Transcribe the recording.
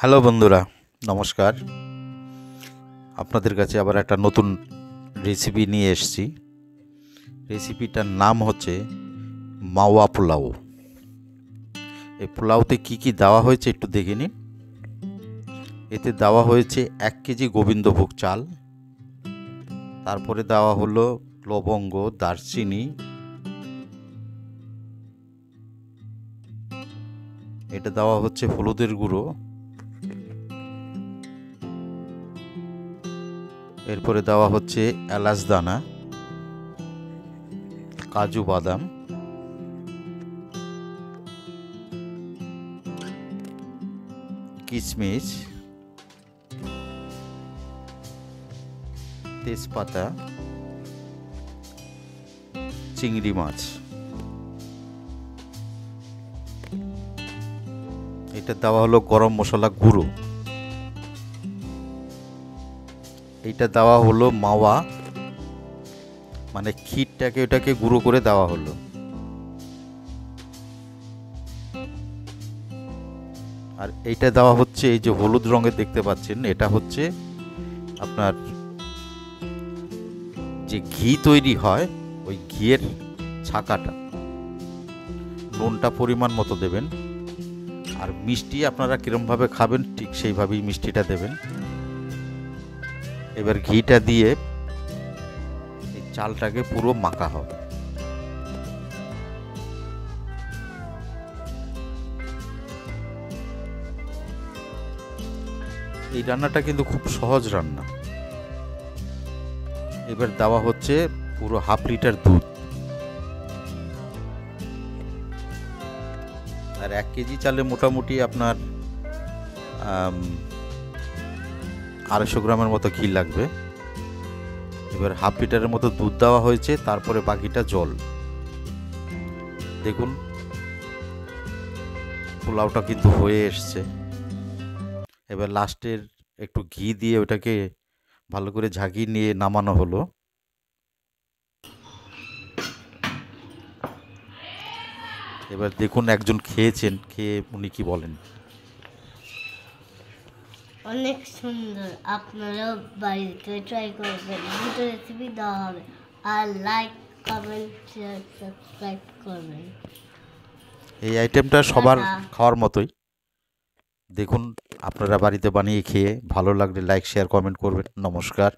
Hello বন্ধুরা, নমস্কার। আপনাদের কাছে আবার একটা নতুন রেসিপি নিয়ে এসেছি। রেসিপিটার নাম হচ্ছে মাওয়া পোলাও। এই পোলাওতে কি কি দেওয়া হয়েছে একটু দেখে নিন। এতে দেওয়া হয়েছে 1 কেজি গোবিন্দভোগ চাল, তারপরে দেওয়া হলো লবঙ্গ, দারচিনি, এটা দেওয়া হচ্ছে হলুদের গুঁড়ো, এরপরে দেওয়া হচ্ছে এলাচ দানা, কাজু বাদাম, কিশমিশ, তেজপাতা, চিংড়ি মাছ। এটা দেওয়া হলো গরম মশলা গুঁড়ো, এইটা দেওয়া হলো মাওয়া, মানে ক্ষীরটাকে ওটাকে গুঁড়ো করে দেওয়া হলো। আর এইটা দেওয়া হচ্ছে, এই যে হলুদ রঙের দেখতে পাচ্ছেন, এটা হচ্ছে আপনার যে ঘি তৈরি হয় ওই ঘিয়ের ছাকাটা। নুনটা পরিমাণ মতো দেবেন, আর মিষ্টি আপনারা কীরমভাবে খাবেন ঠিক সেইভাবেই মিষ্টিটা দেবেন। এবার ঘিটা দিয়ে এই চালটাকে পুরো মাখা হবে। এই রান্নাটা কিন্তু খুব সহজ রান্না। এবার দেওয়া হচ্ছে পুরো ½ লিটার দুধ, আর 1 কেজি চালে মোটামুটি আপনার 250 গ্রামের মতো ঘি লাগবে। এবার ½ লিটারের মতো দুধ দেওয়া হয়েছে, তারপরে বাকিটা জল। দেখুন পোলাওটা কিন্তু হয়ে এসছে। এবার লাস্টের একটু ঘি দিয়ে ওটাকে ভালো করে ঝাঁকিয়ে নিয়ে নামানো হলো। এবার দেখুন একজন খেয়েছেন, খেয়ে উনি কি বলেন। অনেক সুন্দর, আপনারাও বাড়িতে ট্রাই করবেন। দুটো রেসিপি দেওয়া হবে, আর লাইক, কমেন্ট, শেয়ার, সাবস্ক্রাইব করবেন। এই আইটেমটা সবার টাটা। খাওয়ার মতোই। দেখুন আপনারা বাড়িতে বানিয়ে খেয়ে ভালো লাগলে লাইক, শেয়ার, কমেন্ট করবেন। নমস্কার।